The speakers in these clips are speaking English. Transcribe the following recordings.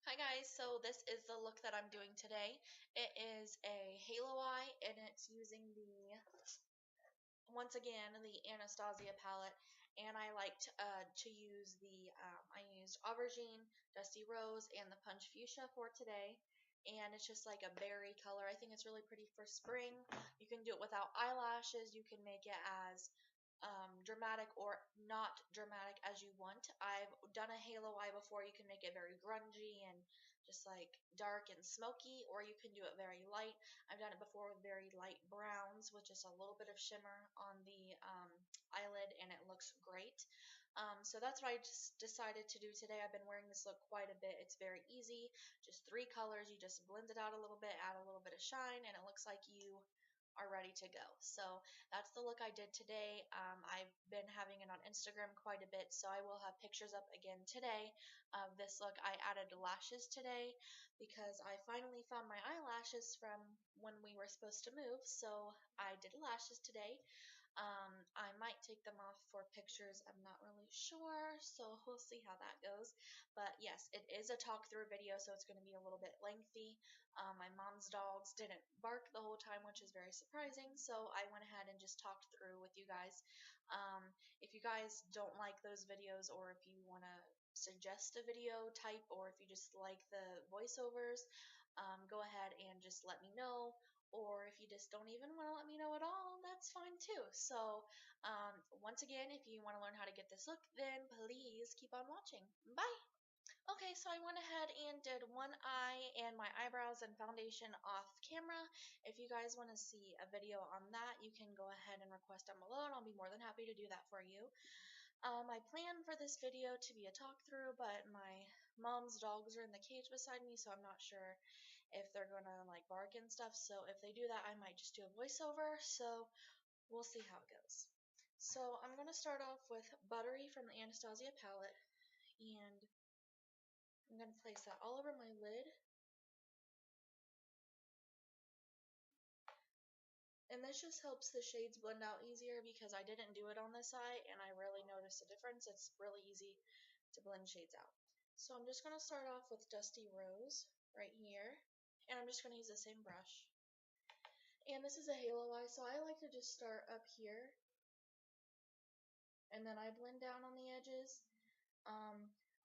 Hi guys, so this is the look that I'm doing today. It is a halo eye and it's using once again, the Anastasia palette, and I liked to use I used Aubergine, Dusty Rose, and the Punch Fuchsia for today. And it's just like a berry color. I think it's really pretty for spring. You can do it without eyelashes. You can make it as dramatic or not dramatic as you want. I've done a halo eye before. You can make it very grungy and just like dark and smoky, or you can do it very light. I've done it before with very light browns with just a little bit of shimmer on the eyelid, and it looks great. So that's what I just decided to do today. I've been wearing this look quite a bit. It's very easy, just 3 colors. You just blend it out a little bit, add a little bit of shine, and it looks like you are ready to go. So that's the look I did today. I've been having it on Instagram quite a bit, so I will have pictures up again today of this look. I added lashes today because I finally found my eyelashes from when we were supposed to move, so I did lashes today. I might take them off for pictures. I'm not really sure, so we'll see how that goes. But yes, it is a talk through video, so it's going to be a little bit lengthy. My mom's dogs didn't bark the whole time, which is very surprising, so I went ahead and just talked through with you guys. If you guys don't like those videos, or if you want to suggest a video type, or if you just like the voiceovers, go ahead and just let me know. Or if you just don't even want to let me know at all, that's fine too. So, once again, if you want to learn how to get this look, then please keep on watching. Bye! Okay, so I went ahead and did one eye and my eyebrows and foundation off camera. If you guys want to see a video on that, you can go ahead and request down below, and I'll be more than happy to do that for you. I planned for this video to be a talk through, but my mom's dogs are in the cage beside me, so I'm not sure if they're gonna like bark and stuff. So if they do that, I might just do a voiceover. So we'll see how it goes. So I'm gonna start off with Buttery from the Anastasia palette, and I'm going to place that all over my lid. And this just helps the shades blend out easier because I didn't do it on this eye and I really noticed a difference. It's really easy to blend shades out. So I'm just going to start off with Dusty Rose right here. And I'm just going to use the same brush. And this is a halo eye, so I like to just start up here. And then I blend down on the edges.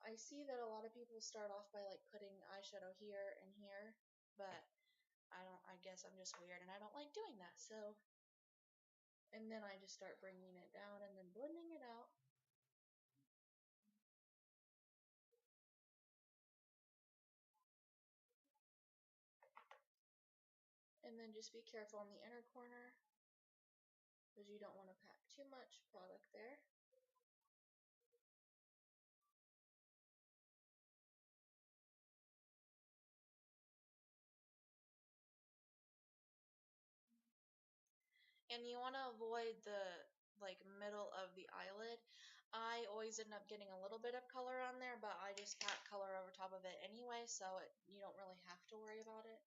I see that a lot of people start off by like putting eyeshadow here and here, but I guess I'm just weird and I don't like doing that. So, and then I just start bringing it down and then blending it out. And then just be careful on the inner corner because you don't want to pack too much product there. And you want to avoid the like middle of the eyelid. I always end up getting a little bit of color on there, but I just pack color over top of it anyway, so you don't really have to worry about it.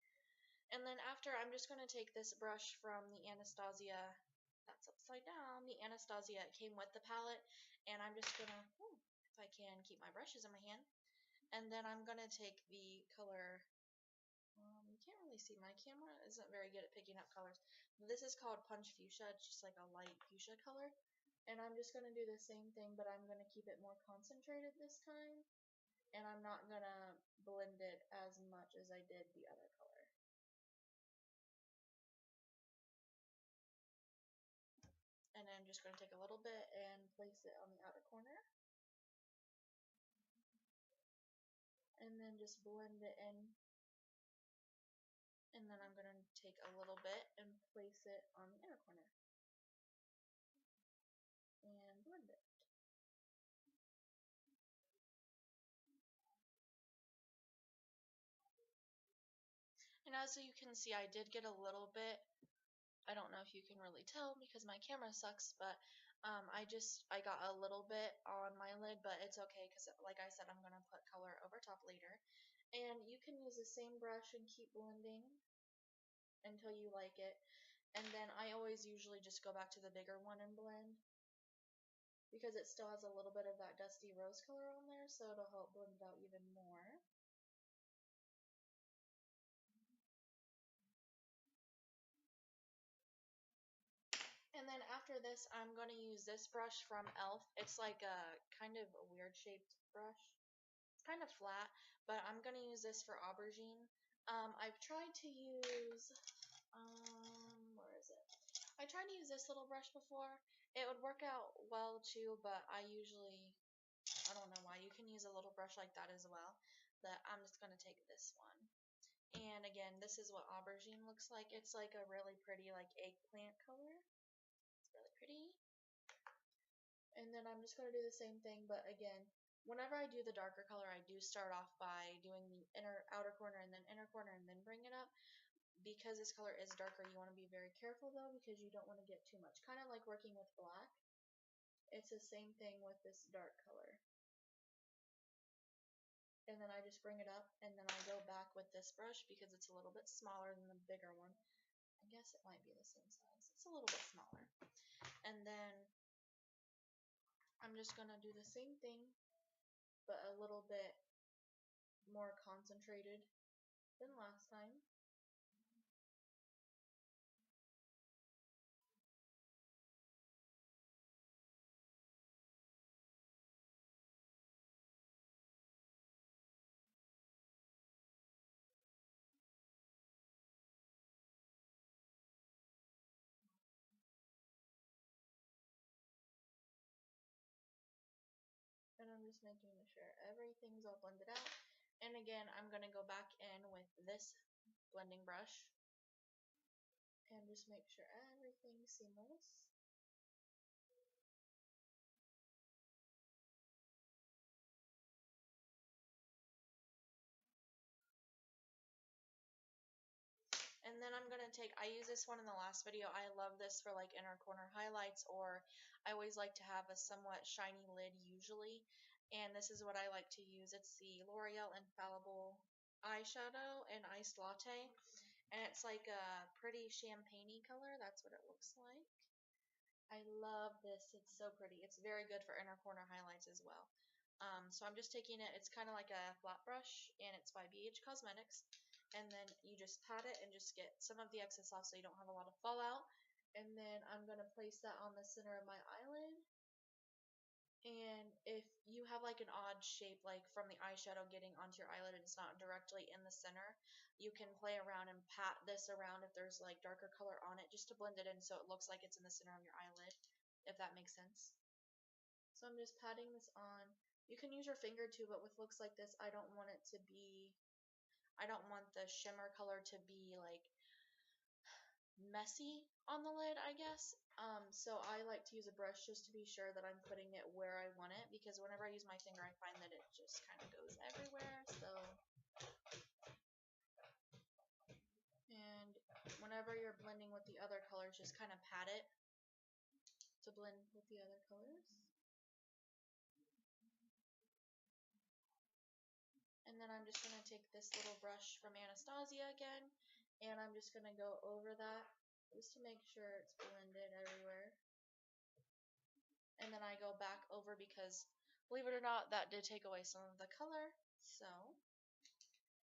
And then after, I'm just going to take this brush from the Anastasia, that's upside down, the Anastasia came with the palette, and I'm just going to, if I can keep my brushes in my hand, and then I'm going to take the color, you can't really see, my camera isn't very good at picking up colors. This is called Punch Fuchsia, it's just like a light fuchsia color, and I'm just going to do the same thing, but I'm going to keep it more concentrated this time, and I'm not going to blend it as much as I did the other color. And I'm just going to take a little bit and place it on the outer corner. And then just blend it in. And then I'm going to take a little bit and place it on the inner corner. And blend it. And as you can see, I did get a little bit, I don't know if you can really tell because my camera sucks, but I got a little bit on my lid, but it's okay because like I said, I'm going to put color over top later. And you can use the same brush and keep blending until you like it. And then I always usually just go back to the bigger one and blend because it still has a little bit of that dusty rose color on there, so it'll help blend it out even more. after this, I'm going to use this brush from e.l.f. It's like a kind of a weird shaped brush. It's kind of flat, but I'm going to use this for aubergine. I've tried to use, where is it? I tried to use this little brush before. It would work out well too, but I don't know why. You can use a little brush like that as well, but I'm just going to take this one. And again, this is what aubergine looks like. It's like a really pretty like eggplant color. It's really pretty. And then I'm just going to do the same thing, but again, whenever I do the darker color, I do start off by doing the outer corner and then inner corner and then bring it up. Because this color is darker, you want to be very careful though, because you don't want to get too much. Kind of like working with black. It's the same thing with this dark color. And then I just bring it up, and then I go back with this brush because it's a little bit smaller than the bigger one. I guess it might be the same size. It's a little bit smaller. And then I'm just going to do the same thing, but a little bit more concentrated than last time. And I'm just making sure everything's all blended out. And again, I'm going to go back in with this blending brush and just make sure everything's seamless. And then I'm going to take, I used this one in the last video. I love this for like inner corner highlights, or I always like to have a somewhat shiny lid usually. And this is what I like to use. It's the L'Oreal Infallible eyeshadow in Iced Latte. And it's like a pretty champagne-y color. That's what it looks like. I love this. It's so pretty. It's very good for inner corner highlights as well. So I'm just taking it. It's kind of like a flat brush, and it's by ABH Cosmetics. And then you just pat it and just get some of the excess off so you don't have a lot of fallout. And then I'm going to place that on the center of my eyelid. And if you have like an odd shape, like from the eyeshadow getting onto your eyelid and it's not directly in the center, you can play around and pat this around if there's like darker color on it, just to blend it in so it looks like it's in the center of your eyelid, if that makes sense. So I'm just patting this on. You can use your finger too, but with looks like this, I don't want the shimmer color to be like messy on the lid, I guess. So I like to use a brush just to be sure that I'm putting it where I want it, because whenever I use my finger, I find that it just kind of goes everywhere. So, and whenever you're blending with the other colors, just kind of pat it to blend with the other colors. And then I'm just going to take this little brush from Anastasia again, and I'm just going to go over that just to make sure it's blended everywhere. And then I go back over because, believe it or not, that did take away some of the color. So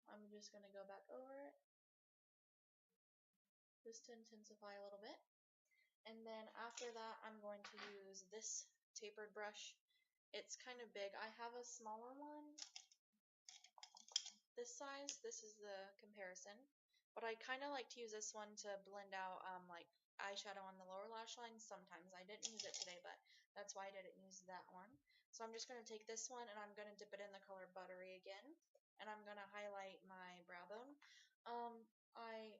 I'm just going to go back over it just to intensify a little bit. And then after that, I'm going to use this tapered brush. It's kind of big. I have a smaller one this size. This is the comparison. But I kind of like to use this one to blend out like eyeshadow on the lower lash line. Sometimes I didn't use it today, but that's why I didn't use that one. So I'm just going to take this one and I'm going to dip it in the color Buttery again. And I'm going to highlight my brow bone. I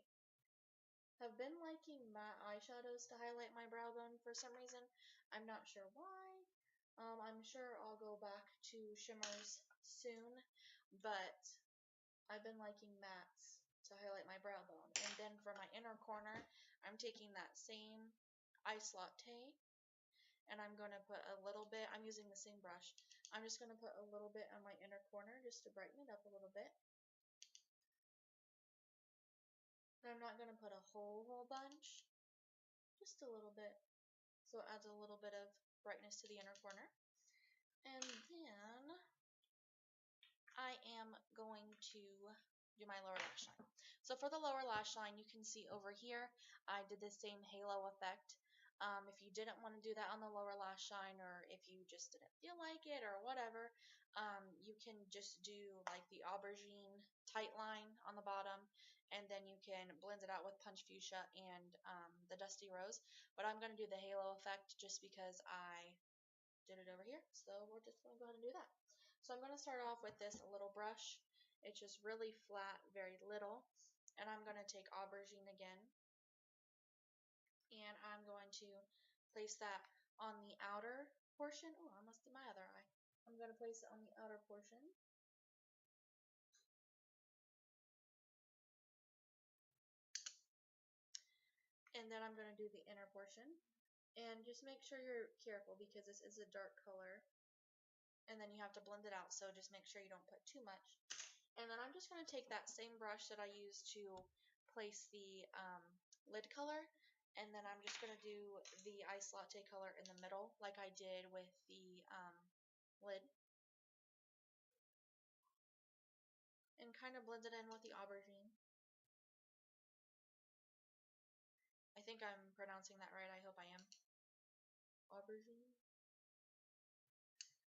have been liking matte eyeshadows to highlight my brow bone for some reason. I'm not sure why. I'm sure I'll go back to shimmers soon, but I've been liking mattes to highlight my brow bone. And then for my inner corner, I'm taking that same Ice Latte, and I'm going to put a little bit, I'm using the same brush, I'm just going to put a little bit on my inner corner just to brighten it up a little bit. And I'm not going to put a whole bunch, just a little bit, so it adds a little bit of brightness to the inner corner. And then I am going to do my lower lash line. So for the lower lash line, you can see over here, I did the same halo effect. If you didn't want to do that on the lower lash line, or if you just didn't feel like it or whatever, you can just do like the aubergine tight line on the bottom, and then you can blend it out with punch fuchsia and the dusty rose. But I'm going to do the halo effect just because I did it over here, so we're just going to go ahead and do that. So I'm going to start off with this little brush. It's just really flat, very little, and I'm going to take aubergine again, and I'm going to place that on the outer portion. Oh, I almost did my other eye. I'm going to place it on the outer portion. And then I'm going to do the inner portion. And just make sure you're careful because this is a dark color. And then you have to blend it out, so just make sure you don't put too much. And then I'm just going to take that same brush that I used to place the lid color, and then I'm just going to do the ice latte color in the middle like I did with the lid, and kind of blend it in with the aubergine. I think I'm pronouncing that right. I hope I am. Aubergine.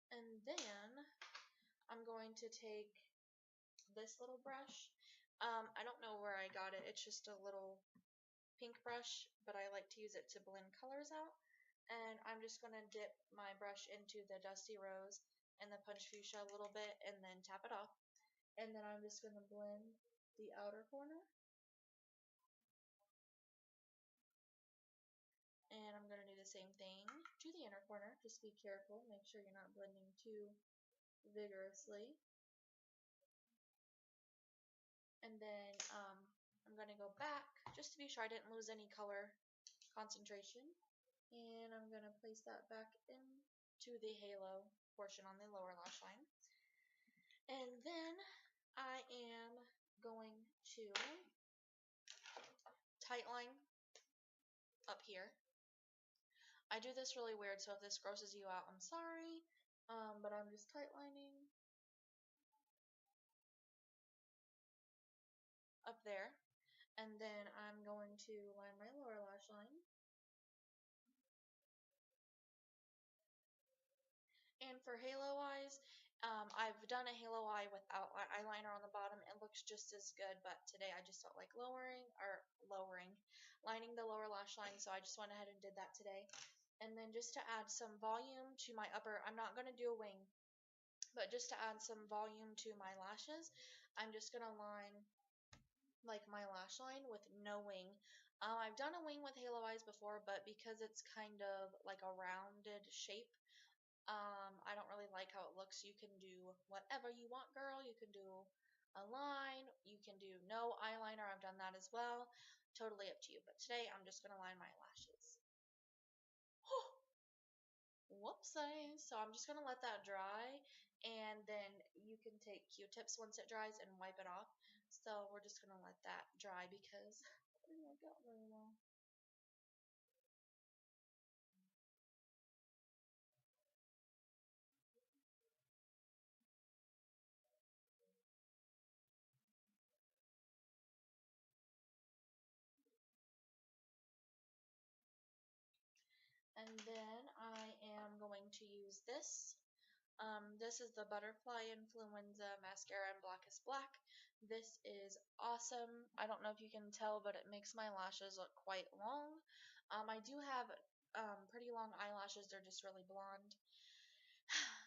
And then I'm going to take this little brush. I don't know where I got it. It's just a little pink brush, but I like to use it to blend colors out. And I'm just going to dip my brush into the dusty rose and the punch fuchsia a little bit and then tap it off. And then I'm just going to blend the outer corner. And I'm going to do the same thing to the inner corner. Just be careful. Make sure you're not blending too vigorously. And then I'm going to go back just to be sure I didn't lose any color concentration. And I'm going to place that back into the halo portion on the lower lash line. And then I am going to tightline up here. I do this really weird, so if this grosses you out, I'm sorry. But I'm just tightlining up there. And then I'm going to line my lower lash line. And for halo eyes, I've done a halo eye without eyeliner on the bottom. It looks just as good, but today I just felt like lining the lower lash line, so I just went ahead and did that today. And then just to add some volume to my upper, I'm not going to do a wing, but just to add some volume to my lashes, I'm just going to line like my lash line with no wing. I've done a wing with halo eyes before, but because it's kind of like a rounded shape, I don't really like how it looks. You can do whatever you want, girl. You can do a line. You can do no eyeliner. I've done that as well. Totally up to you. But today, I'm just going to line my lashes. Whoopsie. So I'm just going to let that dry. And then you can take Q-tips once it dries and wipe it off. So we're just going to let that dry because it didn't work out very well. And then I am going to use this. This is the Butterfly Influenza Mascara in Blackest Black. This is awesome. I don't know if you can tell, but it makes my lashes look quite long. I do have pretty long eyelashes. They're just really blonde.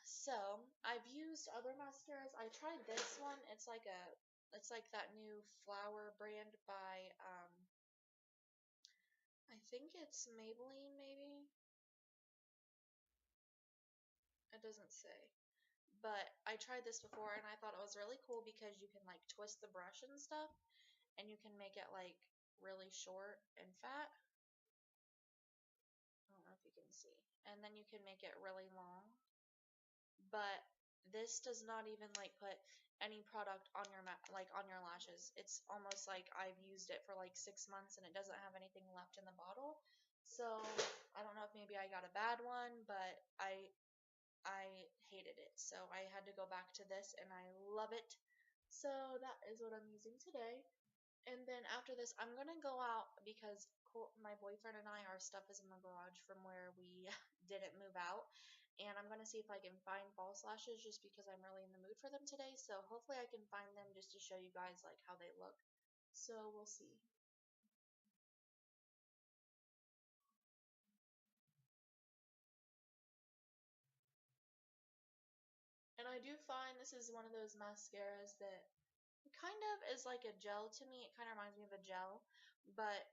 So I've used other mascaras. I tried this one. It's like that new flower brand by I think it's Maybelline, maybe. It doesn't say. But I tried this before and I thought it was really cool because you can like twist the brush and stuff, and you can make it like really short and fat. I don't know if you can see. And then you can make it really long. But this does not even like put any product on your on your lashes. It's almost like I've used it for like 6 months and it doesn't have anything left in the bottle. So I don't know if maybe I got a bad one, but I hated it. So I had to go back to this and I love it. So that is what I'm using today. And then after this, I'm going to go out because my boyfriend and I, our stuff is in the garage from where we didn't move out, and I'm gonna see if I can find false lashes just because I'm really in the mood for them today. So hopefully I can find them just to show you guys like how they look. So we'll see. And I do find this is one of those mascaras that kind of is like a gel to me. It kind of reminds me of a gel, but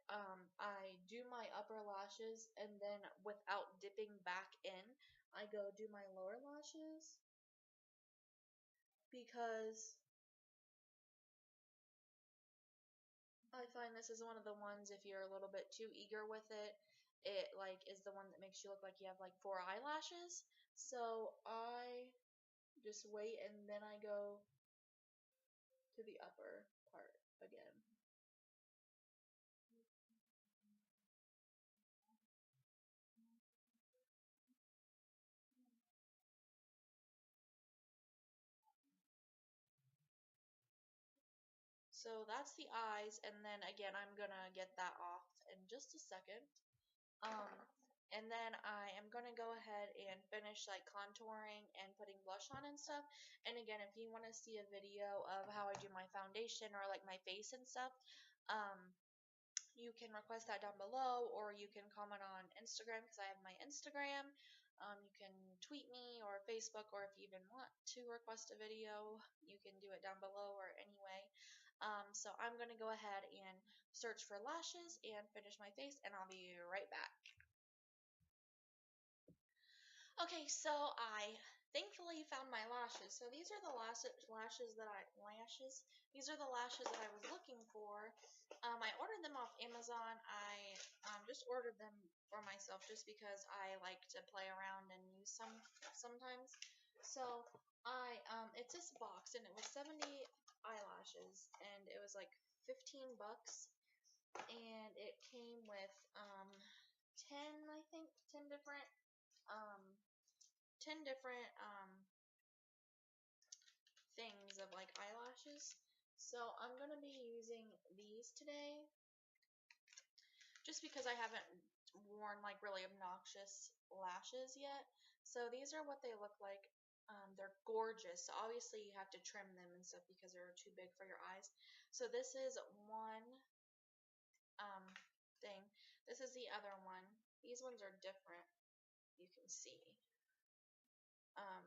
I do my upper lashes and then without dipping back in, I go do my lower lashes because I find this is one of the ones if you're a little bit too eager with it, it like is the one that makes you look like you have like 4 eyelashes. So I just wait and then I go to the upper part again. So that's the eyes, and then again, I'm gonna get that off in just a second. Um, and then I am gonna go ahead and finish like contouring and putting blush on and stuff. And again, if you want to see a video of how I do my foundation or like my face and stuff, um, you can request that down below, or you can comment on Instagram because I have my Instagram. You can tweet me or Facebook, or if you even want to request a video, you can do it down below or anyway. So I'm going to go ahead and search for lashes and finish my face, and I'll be right back. Okay, so I thankfully found my lashes. So these are the lashes. These are the lashes that I was looking for. I ordered them off Amazon. I just ordered them for myself just because I like to play around and use some sometimes. So I it's this box and it was 70 eyelashes and it was like 15 bucks and it came with 10 I think 10 different um 10 different things of like eyelashes. So I'm going to be using these today just because I haven't worn like really obnoxious lashes yet. So these are what they look like. They're gorgeous. So obviously you have to trim them and stuff because they're too big for your eyes. So this is one um, thing. This is the other one. These ones are different. You can see. Um,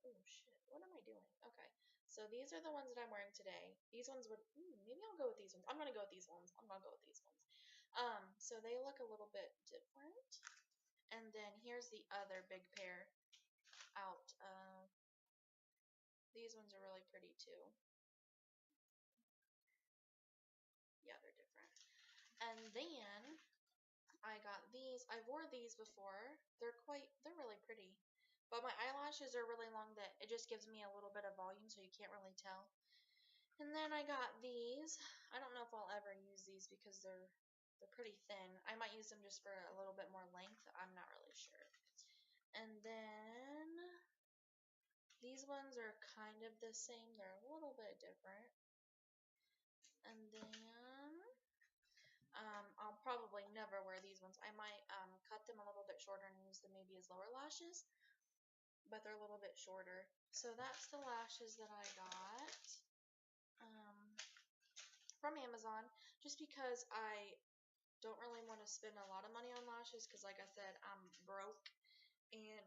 oh shit, what am I doing? Okay, so these are the ones that I'm wearing today. These ones would, maybe I'll go with these ones. I'm gonna go with these ones. I'm gonna go with these ones. So they look a little bit different. And then here's the other big pair out. These ones are really pretty too. Yeah, they're different. And then I got these. I've wore these before. They're really pretty. But my eyelashes are really long that it just gives me a little bit of volume so you can't really tell. And then I got these. I don't know if I'll ever use these because they're pretty thin. I might use them just for a little bit more length. I'm not really sure. And then these ones are kind of the same. They're a little bit different. And then I'll probably never wear these ones. I might cut them a little bit shorter and use them maybe as lower lashes, but they're a little bit shorter. So that's the lashes that I got from Amazon, just because I don't really want to spend a lot of money on lashes because, like I said, I'm broke and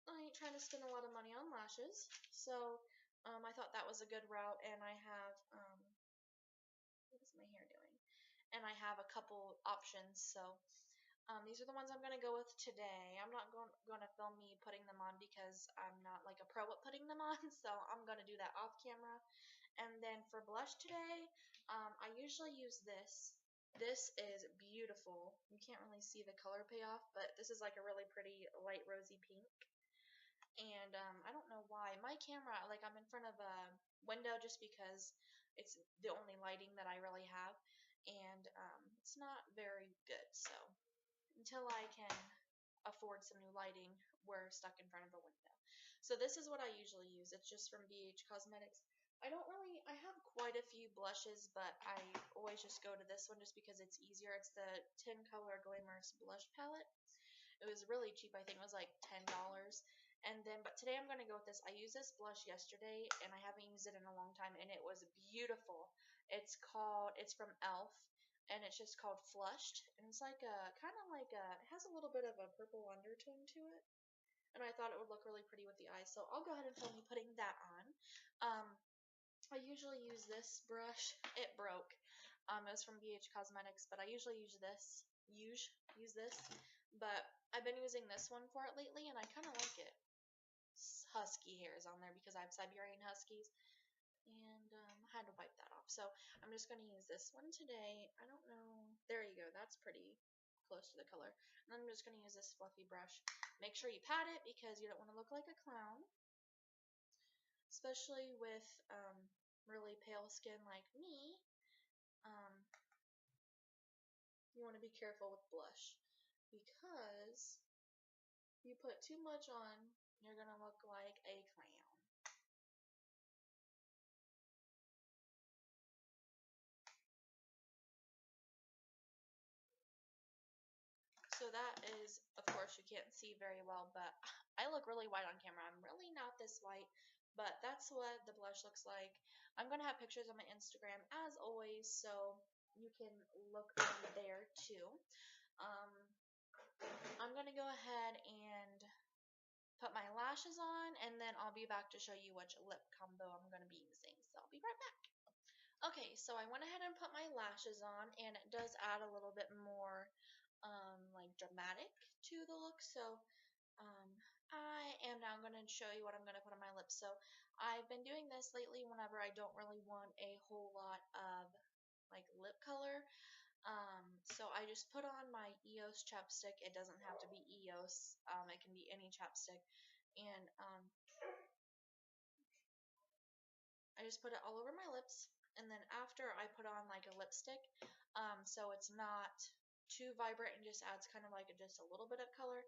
I ain't trying to spend a lot of money on lashes. So I thought that was a good route, and I have what is my hair doing? And I have a couple options. So these are the ones I'm going to go with today. I'm not going to film me putting them on because I'm not like a pro at putting them on, so I'm going to do that off camera. And then for blush today, I usually use this. This is beautiful. You can't really see the color payoff, but this is like a really pretty light rosy pink. And I don't know why. My camera, like I'm in front of a window just because it's the only lighting that I really have. And it's not very good, so until I can afford some new lighting, we're stuck in front of a window. So this is what I usually use. It's just from BH Cosmetics. I have quite a few blushes, but I always just go to this one just because it's easier. It's the 10 color glamorous blush palette. It was really cheap. I think it was like $10. And then, but today I'm going to go with this. I used this blush yesterday and I haven't used it in a long time and it was beautiful. It's from e.l.f. and it's just called Flushed. And it's like it has a little bit of a purple undertone to it. And I thought it would look really pretty with the eyes. So I'll go ahead and film me putting that on. I usually use this brush. It broke. It was from ABH Cosmetics, but I usually use this. Use this. But I've been using this one for it lately, and I kind of like it. Husky hairs on there because I have Siberian Huskies, and I had to wipe that off. So I'm just going to use this one today. I don't know. There you go. That's pretty close to the color. And I'm just going to use this fluffy brush. Make sure you pat it because you don't want to look like a clown, especially with really pale skin like me. You want to be careful with blush because if you put too much on, you're going to look like a clown. So that is, of course, you can't see very well, but I look really white on camera. I'm really not this white, but that's what the blush looks like. I'm going to have pictures on my Instagram, as always, so you can look over there, too. I'm going to go ahead and put my lashes on, and then I'll be back to show you which lip combo I'm going to be using. So I'll be right back. Okay, so I went ahead and put my lashes on, and it does add a little bit more like dramatic to the look. So I am now going to show you what I'm going to put on my lips. So I've been doing this lately whenever I don't really want a whole lot of like lip color. So I just put on my EOS chapstick. It doesn't have to be EOS. It can be any chapstick. And I just put it all over my lips. And then after I put on like a lipstick, so it's not too vibrant and just adds kind of like just a little bit of color.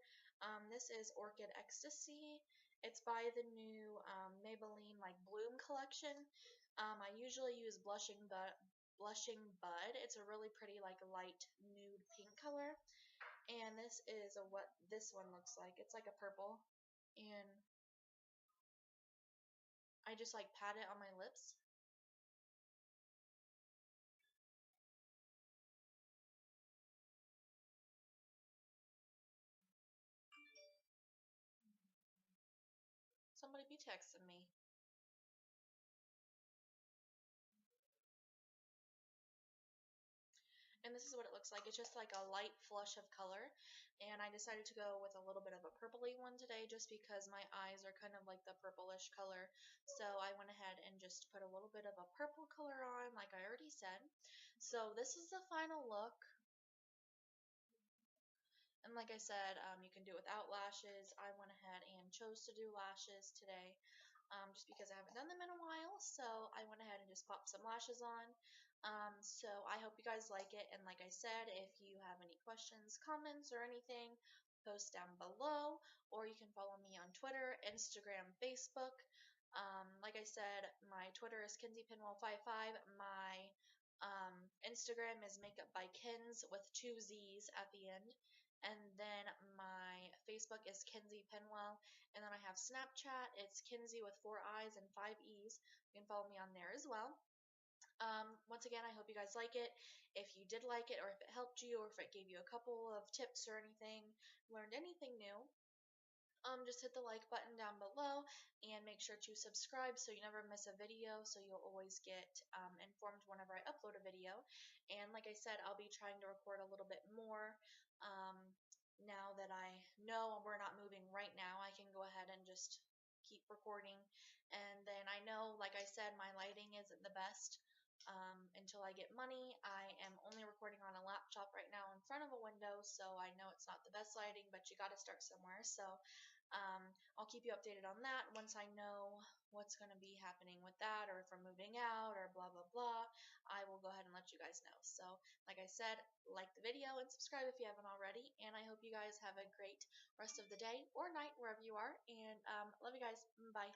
This is Orchid Ecstasy. It's by the new Maybelline like Bloom collection. I usually use Blushing Bud. It's a really pretty like light nude pink color. And this is what this one looks like. It's like a purple. And I just like pat it on my lips. Somebody be texting me. And this is what it looks like. It's just like a light flush of color, and I decided to go with a little bit of a purpley one today just because my eyes are kind of like the purplish color. So I went ahead and just put a little bit of a purple color on, like I already said. So this is the final look. And like I said, you can do it without lashes. I went ahead and chose to do lashes today. Just because I haven't done them in a while, so I went ahead and just popped some lashes on. So I hope you guys like it, and like I said, if you have any questions, comments, or anything, post down below, or you can follow me on Twitter, Instagram, Facebook. Like I said, my Twitter is KenziePinwell55. My Instagram is Makeup by Kenz with 2 Z's at the end. And then my Facebook is Kenzie Penwell. And then I have Snapchat. It's Kenzie with 4 I's and 5 E's. You can follow me on there as well. Once again, I hope you guys like it. If you did like it, or if it helped you, or if it gave you a couple of tips or anything, learned anything new, just hit the like button down below and make sure to subscribe so you never miss a video, so you'll always get informed whenever I upload a video. And like I said, I'll be trying to record a little bit more. Now that I know we're not moving right now, I can go ahead and just keep recording. And then I know, like I said, my lighting isn't the best. Until I get money, I am only recording on a laptop right now in front of a window, so I know it's not the best lighting, but you gotta start somewhere. So I'll keep you updated on that once I know what's going to be happening with that, or if we're moving out, or blah blah blah. I will go ahead and let you guys know. So like I said, like the video and subscribe if you haven't already, and I hope you guys have a great rest of the day or night wherever you are, and love you guys. Bye.